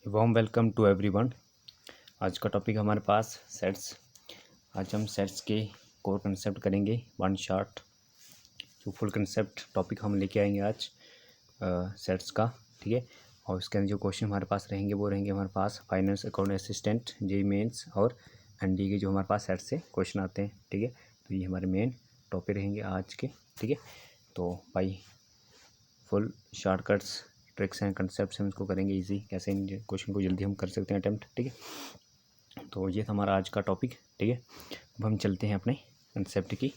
Warm welcome to everyone. आज का topic हमारे पास सेट्स। आज हम सेट्स के कोर कंसेप्ट करेंगे वन शॉट। जो फुल कंसेप्ट टॉपिक हम लेके आएंगे आज सेट्स का, ठीक है। और उसके अंदर जो क्वेश्चन हमारे पास रहेंगे वो रहेंगे हमारे पास finance account assistant, JEE mains और एनडी के जो हमारे पास सेट से क्वेश्चन आते हैं, ठीक है। तो ये हमारे मेन टॉपिक रहेंगे आज के, ठीक है। तो भाई full shortcuts, tricks and concept हम इसको करेंगे इजी, कैसे इन क्वेश्चन को जल्दी हम कर सकते हैं अटैम्प्ट, ठीक है। तो ये था हमारा आज का टॉपिक, ठीक है। अब हम चलते हैं अपने कंसेप्ट की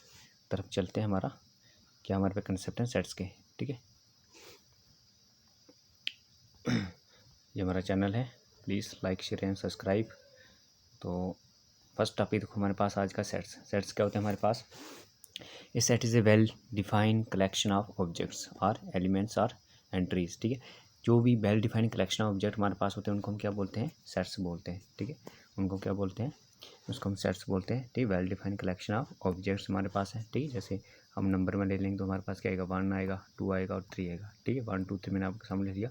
तरफ चलते हैं। हमारा क्या हमारे पे कंसेप्ट है सेट्स के, ठीक है। ये हमारा चैनल है, please like share and subscribe. तो फर्स्ट टॉपिक देखो हमारे पास आज का सेट्स। सेट्स क्या होते हैं हमारे पास? A set is a well defined collection of objects और एलिमेंट्स और एंट्रीज, ठीक है। जो भी well defined collection of object हमारे पास होते हैं उनको हम क्या बोलते हैं? सेट्स बोलते हैं, ठीक है। उनको क्या बोलते हैं? उसको हम सेट्स बोलते हैं, ठीक है। Well defined collection of objects हमारे पास है, ठीक है। जैसे हम नंबर में ले लेंगे तो हमारे पास क्या आएगा? 1 आएगा, 2 आएगा और 3 आएगा, ठीक है। 1 2 3 मैंने आपके सामने लिया,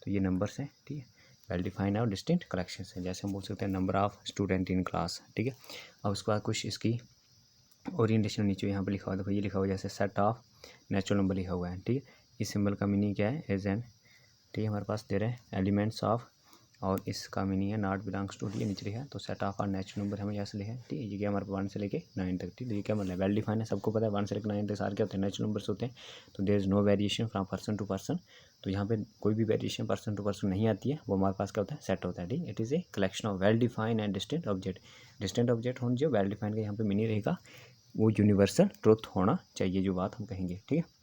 तो ये नंबर्स हैं, ठीक है। वेल डिफाइंड और डिस्टिंक्ट कलेक्शन है। जैसे हम बोल सकते हैं number of student in class, ठीक है। अब उसके बाद कुछ इसकी ओरिएंटेशन नीचे यहाँ पे लिखा हुआ है, देखो ये लिखा हुआ है जैसे सेट ऑफ नेचुरल नंबर लिखा हुआ है, ठीक है। इस सिंबल का मीनिंग क्या है? एज एन, ठीक है। हमारे पास दे रहे हैं एलिमेंट्स ऑफ, और इसका मीनिंग है नॉट बिलोंग्स टू, ये नीचे लिखा है। तो सेट ऑफ और नेचुरल नंबर हमें ऐसे लिखा है, ठीक है। ये क्या हमारे 1 से लेके 9 तक, ठीक है। ये क्या मतलब वेल डिफाइन है, सबको पता है 1 से लेकर 9 तक सारे क्या होते हैं? नेचुरल नंबर्स होते हैं। तो there is no variation from person to person. तो यहाँ पे कोई भी वेरिएशन पर्सन टू पर्सन नहीं आती है, वो हमारे पास क्या होता है? सेट होता है, ठीक है। It is a collection of well define and distinct object. Distinct object होने जो वेल डिफाइन का यहाँ पे मीनिंग रहेगा वो यूनिवर्सल ट्रुथ होना चाहिए, जो बात हम कहेंगे, ठीक है।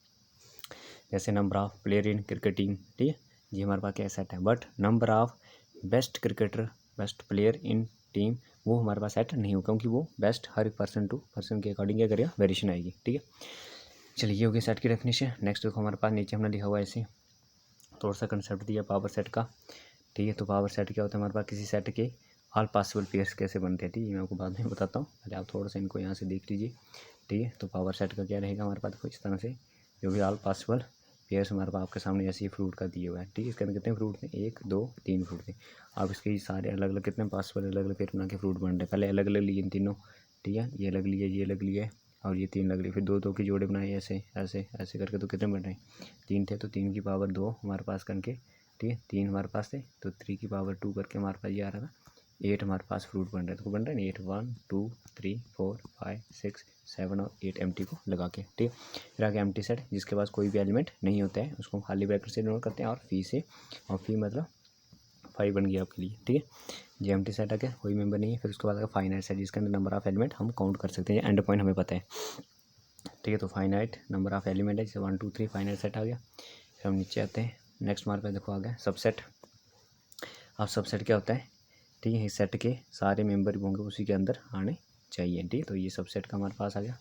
जैसे number of player in cricket team, ठीक है। ये हमारे पास क्या सेट है? But number of best cricketer, best player in team, वो हमारे पास सेट नहीं हो, क्योंकि वो बेस्ट हर पर्सन टू पर्सन के अकॉर्डिंग क्या करेगा? वेरिएशन आएगी, ठीक है। चलिए ये हो गया सेट की डेफिनेशन। नेक्स्ट देखो हमारे पास नीचे हमने लिखा हुआ है ऐसे थोड़ा सा कंसेप्ट दिया पावर सेट का, ठीक है। तो पावर सेट क्या होता है हमारे पास? किसी सेट के ऑल पॉसिबल पेयर्स कैसे बनते हैं, ठीक है। मैं आपको बाद में बताता हूँ, पहले आप थोड़ा सा इनको यहाँ से देख लीजिए, ठीक है। तो पावर सेट का क्या रहेगा हमारे पास? कुछ इस तरह से जो भी ऑल पॉसिबल पेयर्स हमारे पास आपके सामने ऐसे ही फ्रूट का दिए हुआ है, ठीक है। इसके अंदर कितने फ्रूट थे? 1 2 3 फ्रूट थे। अब इसके सारे अलग अलग कितने पॉसिबल अलग अलग पेयर बना के फ्रूट बन रहे हैं। पहले अलग अलग लिए इन तीनों, ठीक है। ये अलग लिए, ये अलग लिए और ये 3 अलग लिए, फिर 2 2 के जोड़े बनाए ऐसे ऐसे ऐसे करके। तो कितने बन रहे हैं? 3 थे, तो 3 की पावर 2 हमारे पास करके, ठीक है। 3 हमारे पास थे, तो 3 की पावर 2 करके हमारे पास ये आ रहा था 8 हमारे पास फ्रूट बन रहे थे। तो बन रहे हैं 8 1 2 3 4 5 6 7 और 8 एम्प्टी को लगा के, ठीक है। फिर आगे एम्प्टी सेट, जिसके पास कोई भी एलिमेंट नहीं होता है उसको हम खाली ब्रैकेट से डिनोट करते हैं, और फी से, और फी मतलब 5 बन गया आपके लिए, ठीक है। ये एम्प्टी सेट आ गया, कोई मेंबर नहीं है। फिर उसके बाद आगे फाइनाइट सेट, जिसके अंदर नंबर ऑफ एलिमेंट हम काउंट कर सकते हैं, एंड पॉइंट हमें पता है, ठीक है। तो फाइनाइट नंबर ऑफ एलिमेंट है, जैसे 1 2 3 फाइनाइट सेट आ गया। फिर हम नीचे आते हैं, नेक्स्ट हमारे पास देखो आ गया सबसेट। अब सबसेट क्या होता है, ठीक है। इस सेट के सारे मेंबर होंगे उसी के अंदर आने चाहिए, ठीक है। तो ये सबसेट का हमारे पास आ गया।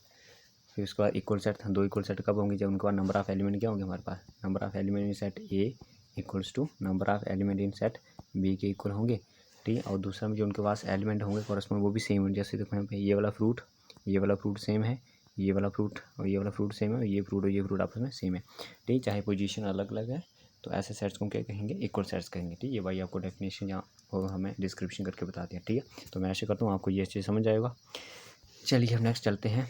फिर उसके बाद इक्वल सेट, 2 इक्वल सेट कब होंगे? जब उनके पास नंबर ऑफ एलिमेंट क्या होंगे हमारे पास? Number of element in set A equals to number of element in set B के इक्वल होंगे, ठीक है। और दूसरा में जो उनके पास एलिमेंट होंगे कॉरस्पॉन्ड वो भी सेम है। जैसे देखो यहाँ पे ये वाला फ्रूट सेम है, ये वाला फ्रूट और ये वाला फ्रूट सेम है, और ये फ्रूट आपस में सेम है, ठीक है। चाहे पोजीशन अलग अलग है, तो ऐसे सेट्स को क्या कहेंगे? इक्वल सेट्स कहेंगे, ठीक है। ये भाई आपको डेफिनेशन यहाँ वो हमें डिस्क्रिप्शन करके बता दिया, ठीक है। तो मैं ऐसे करता हूँ आपको ये चीज़ समझ आएगा। चलिए हम नेक्स्ट चलते हैं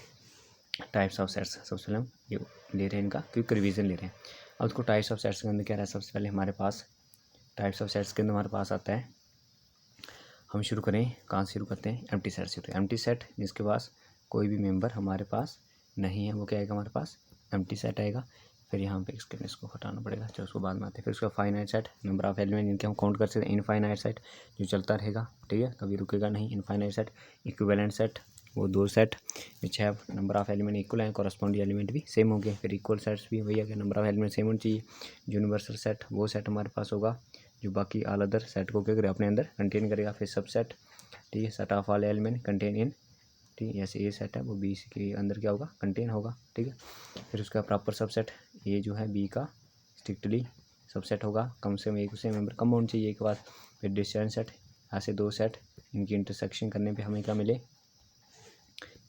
टाइप्स ऑफ सेट्स। सबसे पहले हम ये ले रहे हैं इनका क्विक रिवीजन ले रहे हैं। अब उसको टाइप्स ऑफ सेट्स के अंदर क्या रहा है? सबसे पहले हमारे पास टाइप्स ऑफ सेट्स के अंदर हमारे पास आता है, हम शुरू करें कहाँ से शुरू करते हैं? एम्प्टी सेट से। तो एम्प्टी सेट जिसके पास कोई भी मेंबर हमारे पास नहीं है, वो क्या आएगा हमारे पास? एम्प्टी सेट आएगा। फिर यहाँ पे इसको हटाना पड़ेगा, चलो उसको बाद में आते हैं। फिर उसका finite set, number of element जिनके हम काउंट कर सकते हैं। इनफाइनाइट सेट जो चलता रहेगा, ठीक है, कभी रुकेगा नहीं। इनफाइनाइट सेट, इक्विवेलेंट सेट वो 2 set which have number of element equal है, कॉरस्पॉन्डिंग एलिमेंट भी सेम हो गए। फिर इक्वल सेट्स भी वही है, नंबर ऑफ एलिमेंट सेम होनी चाहिए। यूनिवर्सल सेट वो सेट हमारे पास होगा जो बाकी ऑल अदर सेट को क्या करेगा? अपने अंदर कंटेन करेगा। फिर सब सेट, ठीक है, set of all element contain in, ठीक है। जैसे ए सेट है वो बी के अंदर क्या होगा? कंटेन होगा, ठीक है। फिर उसका प्रॉपर सबसेट, ए जो है बी का स्ट्रिक्टली सबसेट होगा, कम से कम एक से मेंबर कम होना चाहिए एक बार। फिर डिस्टेंट सेट, ऐसे 2 सेट इनकी इंटरसेक्शन करने पे हमें क्या मिले?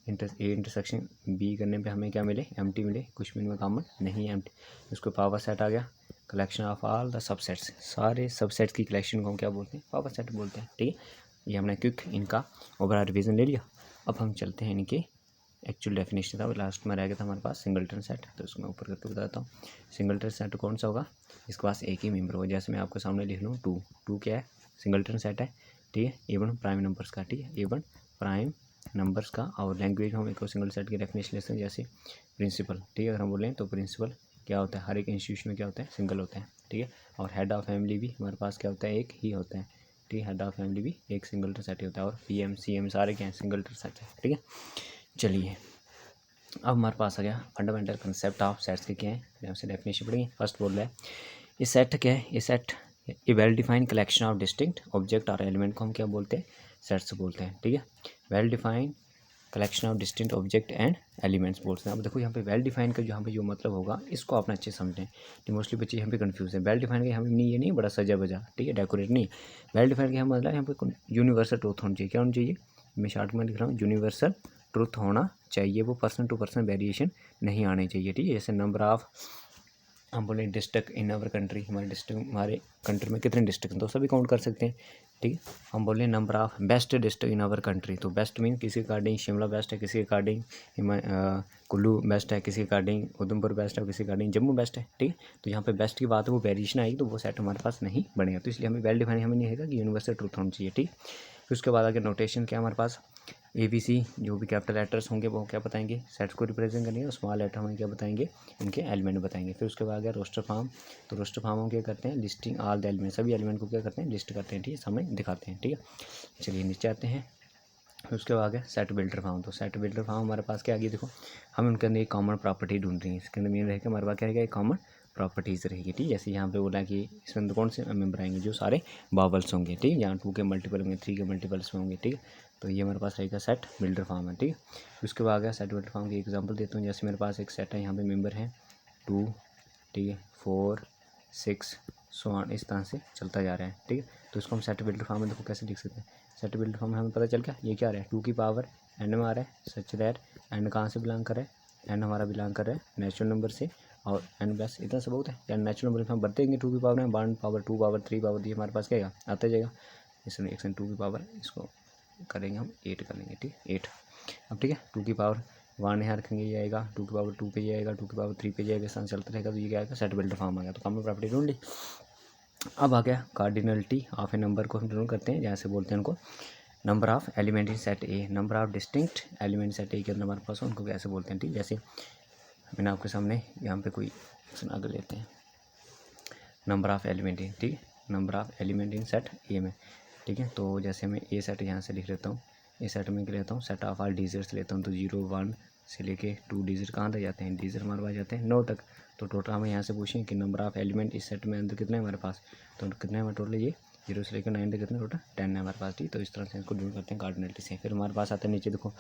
ए इंटरसेक्शन बी करने पे हमें क्या मिले? एम्प्टी मिले, कुछ भी इनमें कॉमन नहीं है एम्प्टी। उसको पावर सेट आ गया। Collection of all the subsets, सारे सबसेट्स की कलेक्शन को हम क्या बोलते हैं, पावर सेट बोलते हैं। ठीक है, ये हमने क्विक इनका ओवरऑल रिवीजन ले लिया। अब हम चलते हैं इनके एक्चुअल डेफिनेशन था, लास्ट में रह गया था हमारे पास सिंगलटन सेट, तो उसको मैं ऊपर करके बताता हूँ। सिंगलटन सेट कौन सा होगा, इसके पास एक ही मेंबर होगा। जैसे मैं आपके सामने लिख लूँ टू क्या है, सिंगलटन सेट है। ठीक है, इवन प्राइम नंबर्स का, ठीक है, इवन प्राइम नंबर्स का। और लैंग्वेज में हम एक और सिंगल सेट की डेफिनेशन लेते हैं, जैसे प्रिंसिपल। ठीक है, अगर हम बोलें तो प्रिंसिपल क्या होता है, हर एक इंस्टीट्यूशन में क्या होता है, सिंगल होता है। ठीक है, और हेड ऑफ फैमिली भी हमारे पास क्या होता है, एक ही होता है। ठीक है, हेड ऑफ फैमिली भी एक सिंगलटन सेट ही होता है। और PM CM सारे क्या हैं, सिंगलटन सेट है। ठीक है, चलिए अब हमारे पास आ गया फंडामेंटल कंसेप्ट ऑफ सेट्स के क्या है, यहाँ से डेफिनेशन पढ़ेंगे। फर्स्ट बोल रहा है ये सेट क्या है, ये set A well defined collection of distinct object और एलिमेंट को हम क्या बोलते हैं, सेट्स बोलते हैं। ठीक है, well defined collection of distinct object and elements बोलते हैं। अब देखो यहाँ पे वेल डिफाइन का यहाँ पे जो मतलब होगा, इसको आप अच्छे समझें। तो मोस्टली बच्चे यहाँ पे कंफ्यूज है। वेल डिफाइन का यहाँ नहीं, ये नहीं बड़ा सजा बजा, ठीक है, डेकोरेट नहीं। वेल डिफाइन का मतलब यहाँ पे यूनिवर्सल ट्रूथ होना चाहिए। क्या होना चाहिए, मैं शॉर्ट में लिख रहा हूँ, यूनिवर्सल ट्रूथ होना चाहिए। वो पर्सन टू पर्सन वेरिएशन नहीं आनी चाहिए। ठीक है, जैसे नंबर ऑफ, हम बोले डिस्ट्रिक्ट इन आवर कंट्री, हमारे डिस्ट्रिक्ट, हमारे कंट्री में कितने डिस्ट्रिक्ट हैं, तो सभी काउंट कर सकते हैं। ठीक है, हम बोले number of best district in our country, तो बेस्ट मीन किसी के अकॉर्डिंग शिमला बेस्ट है, किसी के अकॉर्डिंग कुल्लू बेस्ट है, किसी के अकॉर्डिंग उधमपुर बेस्ट है, किसी के अकॉर्डिंग जम्मू बेस्ट है। ठीक है, तो यहाँ पे बेस्ट की बात है, वो वेरिएशन आएगी तो वो सेट हमारे पास नहीं बनेगा। तो इसलिए हमें वेल डिफाइन हमें नहीं है कि यूनिवर्सल ट्रूथ होना चाहिए। ठीक, फिर उसके बाद आगे नोटेशन क्या हमारे पास, ABC जो भी कैपिटल लेटर्स होंगे वो क्या बताएंगे, सेट्स को रिप्रेजेंट करेंगे। और स्मॉल लेटर हमें क्या बताएंगे, इनके एलिमेंट बताएंगे। फिर उसके बाद गया रोस्टर फॉर्म, तो रोस्टर फॉर्म हम क्या करते हैं, लिस्टिंग ऑल द एलिमेंट, सभी एलिमेंट को क्या करते हैं, लिस्ट करते हैं। ठीक है, सामने दिखाते हैं। ठीक है, चलिए नीचे आते हैं। फिर उसके बाद गया सेट बिल्डर फॉर्म, तो सेट बिल्डर फॉर्म हमारे पास क्या आ गई, देखो हम उनके अंदर एक कॉमन प्रॉपर्टी ढूंढ रही है। इसके अंदर मेन रहेगा हमारे पास क्या रहेगा, एक कॉमन प्रॉपर्टीज़ रहेगी। ठीक है, जैसे यहाँ पे बोला कि इसमें अंदर कौन से मेंबर आएंगे, जो सारे बावल्स होंगे। ठीक है, यहाँ 2 के मल्टीपल होंगे, 3 के मल्टीपल्स में होंगे। ठीक है, तो ये हमारे पास रहेगा सेट बिल्डर फॉर्म है। ठीक है, उसके बाद गया सेट बिल्डर फॉर्म की एग्जांपल देता हूँ। जैसे मेरे पास एक सेट है, यहाँ पे मेंबर हैं 2, ठीक है, 4, 6 सो ऑन, इस तरह से चलता जा रहा है। ठीक है, तो इसको हम सेट बिल्डर फॉर्म में देखो कैसे लिख सकते हैं। सेट बिल्डर फॉर्म में हमें पता चल गया ये क्या आ रहा है, 2 की पावर एन में आ रहा है, सच दैट एन कहाँ से बिलोंग कर रहा है, एन हमारा बिलोंग कर रहा है नेचुरल नंबर से। और एन प्लस इतना सा बहुत है, या नेचुरल नंबर हम बढ़ते हैं 2 की पावर में, 1 पावर 2 पावर 3 पावर, ये हमारे पास क्या आता जाएगा। इसमें 2 की पावर इसको करेंगे हम 8 कर लेंगे। ठीक, 8। अब ठीक है, 2 की पावर 1 यहाँ रखेंगे, ये आएगा 2 की पावर 2 पे ये आएगा, 2 की पावर 3 पे जाएगा, इस तरह चलता रहेगा। तो ये क्या आएगा, सेट बिल्डर फॉर्म आ गया। तो कॉमन प्रॉपर्टी ढूंढ ली। अब आ गया कार्डिनलिटी ऑफ ए नंबर को हम ढूंढ करते हैं, जैसे बोलते हैं उनको number of element in set A, number of distinct element set ए के अंदर हमारे पास उनको कैसे बोलते हैं। ठीक, जैसे मैंने आपके सामने यहाँ पे कोई आगे लेते हैं, नंबर ऑफ एलिमेंट इन, ठीक है, number of element in set ए में। ठीक है, तो जैसे मैं ए सेट यहाँ से लिख लेता हूँ, ए सेट में क्या लेता हूँ, सेट ऑफ ऑल डिजिट्स लेता हूँ। तो 0 1 से लेके 2 डिजिट कहाँ तक जाते हैं, डिजिट हमारे पास जाते हैं 9 तक। तो टोटल हमें यहाँ से पूछें कि नंबर ऑफ एलिमेंट इस सेट में अंदर कितने हैं हमारे पास, तो कितने हमारे टोटल, ये 0 से लेकर 9 तक कितने टोटल 10 है हमारे पास। ठीक, तो इस तरह से इसको ढूंढ करते हैं कार्डिनलिटी से। फिर हमारे पास आता है नीचे देखो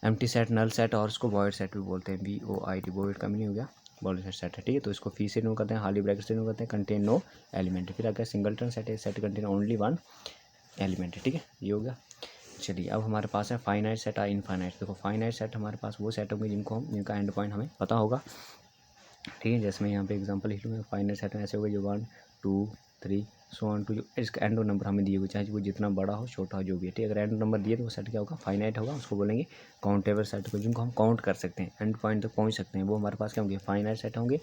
एम्प्टी सेट, नल सेट, और उसको वॉइड सेट भी बोलते हैं, VOID, वॉइड का मीनिंग हो गया वॉइड सेट है। ठीक है, तो इसको फी से नो करते हैं, हाली ब्रैकेट से नो करते हैं, कंटेन नो एलिमेंट। फिर आ गया सिंगलटन सेट है, सेट कंटेन ओनली 1 एलिमेंट है। ठीक है, ये हो गया। चलिए अब हमारे पास है फाइनाइट सेट और इनफाइनाइट। देखो फाइनाइट सेट हमारे पास वो सेट होंगे जिनका एंड पॉइंट हमें पता होगा। ठीक है, जैसे मैं यहाँ पे एग्जांपल लिख लूँगा, फाइनाइट सेट में ऐसे होगा जो 1 2 3 सो ऑन टू, जो इसका एंड नंबर हमें दिए हुए, चाहे वो जितना बड़ा हो छोटा हो जो भी है। ठीक है, अगर एंड नंबर दिए तो वो सेट क्या होगा, फाइनाइट होगा। उसको बोलेंगे काउंटेबल सेट को, जिनको हम काउंट कर सकते हैं, एंड पॉइंट तक पहुँच सकते हैं, वो हमारे पास क्या होंगे, फाइनाइट सेट होंगे।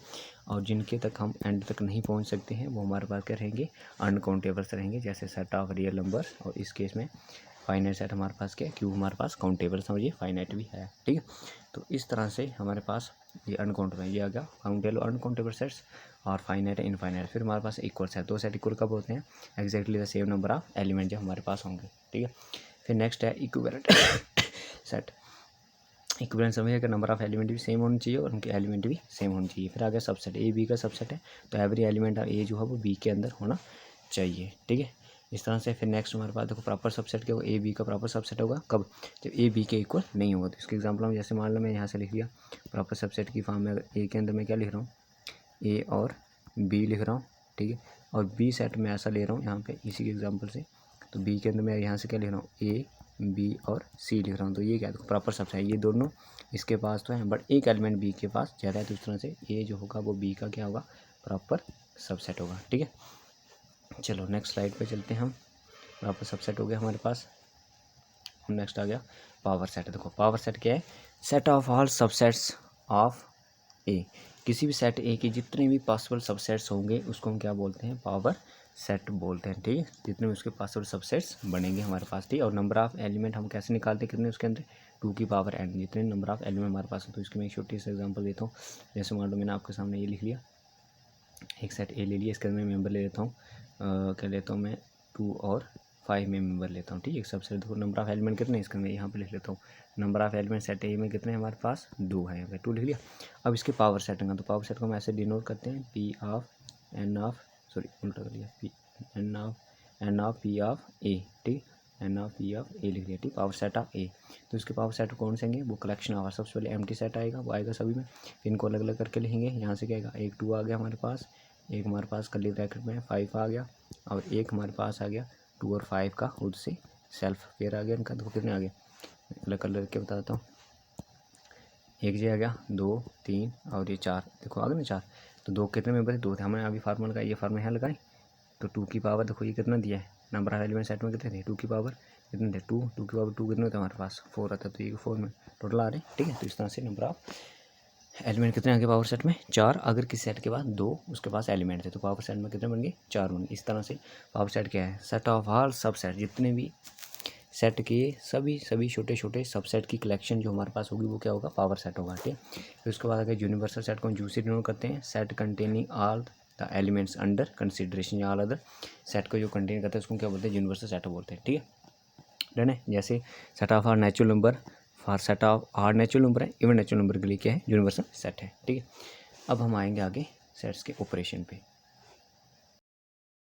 और जिनके तक हम एंड तक नहीं पहुँच सकते हैं वो हमारे पास क्या रहेंगे, अनकाउंटेबल्स रहेंगे, जैसे सेट ऑफ रियल नंबर। और इस केस में फाइनाइट सेट हमारे पास क्या है, क्यों हमारे पास काउंटेबल समझिए फाइनाइट भी है। ठीक है, तो इस तरह से हमारे पास ये अनकाउंटेबल, ये आ गया काउंटेबल अनकाउंटेबल सेट्स, और फाइनाइट है इनफाइनाइट। फिर हमारे पास इक्वल सेट, 2 सेट इक्वल कब होते हैं, exactly the same number of element जब हमारे पास होंगे। ठीक है, फिर नेक्स्ट है इक्विवेलेंट सेट। इक्विवेलेंट समझिए कि नंबर ऑफ एलिमेंट भी सेम होनी चाहिए और उनके एलिमेंट भी सेम होनी चाहिए। फिर आ गया सबसेट, ए बी का सबसेट है, तो एवरी एलिमेंट ऑफ ए जो है वो बी के अंदर होना चाहिए। ठीक है, इस तरह से। फिर नेक्स्ट हमारे पास देखो प्रॉपर सबसेट क्या होगा, ए बी का प्रॉपर सबसेट होगा कब, जब ए बी के इक्वल नहीं होगा। तो इसके एग्जांपल हम जैसे मान लो मैं यहाँ से लिख लिया प्रॉपर सबसेट की फॉर्म में, ए के अंदर मैं क्या लिख रहा हूँ, ए और बी लिख रहा हूँ। ठीक है, और बी सेट में ऐसा ले रहा हूँ यहाँ पे इसी के एग्जांपल से, तो बी के अंदर मैं यहाँ से क्या लिख रहा हूँ, ए बी और सी लिख रहा हूँ। तो ये क्या है, प्रॉपर सबसेट है, ये दोनों इसके पास तो है, बट एक एलिमेंट बी के पास ज़्यादा है, तो इस तरह से ए जो होगा वो बी का क्या होगा, प्रॉपर सबसेट होगा। ठीक है, चलो नेक्स्ट स्लाइड पे चलते हैं हम। प्रॉपर सबसेट हो गया हमारे पास। नेक्स्ट आ गया पावर सेट। देखो पावर सेट क्या है, set of all subsets of A. किसी भी सेट ए के जितने भी पॉसिबल सबसेट्स होंगे उसको हम क्या बोलते हैं, पावर सेट बोलते हैं। ठीक है, जितने भी उसके पॉसिबल सबसेट्स बनेंगे हमारे पास। ठीक है, और नंबर ऑफ एलिमेंट हम कैसे निकालते हैं, कितने उसके अंदर 2 की पावर n, जितने नंबर ऑफ एलिमेंट हमारे पास है। तो इसकी मैं एक छोटी सी एग्जांपल देता हूँ। जैसे मान लो मैंने आपके सामने ये लिख लिया, एक सेट ए ले लिया, इसके अंदर मैं मेंबर ले लेता हूँ, क्या लेता हूँ मैं 2 और 5 में मेंबर लेता हूँ। ठीक है, सबसे देखो नंबर ऑफ एलिमेंट कितने हैं, इसका मैं यहाँ पे लिख लेता हूँ। नंबर ऑफ एलिमेंट सेट ए में कितने हैं हमारे पास, 2 है, यहाँ पे 2 लिख लिया। अब इसके पावर सेट होगा, तो पावर सेट को हम ऐसे डिनोट करते हैं, P of N of, sorry उल्टा कर लिया, P N of P of A. ठीक, N of P of A लिख लिया। ठीक, पावर सेट ऑफ ए। तो इसके पावर सेट कौन से होंगे, वो कलेक्शन ऑफ, सबसे पहले एम्प्टी सेट आएगा, वो आएगा सभी में, इनको अलग अलग करके लिखेंगे। यहाँ से क्या आएगा, एक 2 आ गया हमारे पास, एक हमारे पास कर्ली ब्रैकेट में 5 आ गया, और एक हमारे पास आ गया 2 और 5 का खुद से सेल्फ पेयर आ गया। इनका देखो कितने आ गए, अलग कलर के बता देता हूँ। एक जी आ गया, 2 3 और ये 4, देखो आ गए ना 4। तो 2 कितने में बचे, 2 थे। हमने अभी फार्मूला लगाया, ये फार्मूला यहाँ लगाए, तो 2 की पावर देखो ये कितना दिया है, नंबर ऑफ एलिमेंट सेट में कितने थे, 2 की पावर कितने थे, 2 की पावर 2 कितने होते हमारे पास, 4 आता है, तो ये 4 में टोटल आ रहे हैं। ठीक है, तो इस तरह से नंबर ऑफ एलिमेंट कितने आगे पावर सेट में, 4। अगर किसी सेट के बाद 2 उसके पास एलिमेंट थे तो पावर सेट में कितने बन गए, 4 बन गए। इस तरह से पावर सेट क्या है, सेट ऑफ ऑल सब सेट, जितने भी सेट के सभी छोटे छोटे सबसेट की कलेक्शन जो हमारे पास होगी वो क्या होगा, पावर सेट होगा। ठीक है, फिर उसके बाद अगर यूनिवर्सल सेट को हम यू से डिनोट करते हैं, set containing all the elements under consideration या ऑल अदर सेट को जो कंटेन करते हैं उसको क्या बोलते हैं, यूनिवर्सल सेट बोलते हैं। ठीक है, डन है। जैसे set of our natural number, for set of our natural number है, इवन नेचुरल नंबर के लिए क्या है, यूनिवर्सल सेट है। ठीक है, अब हम आएंगे आगे सेट्स के ऑपरेशन पे।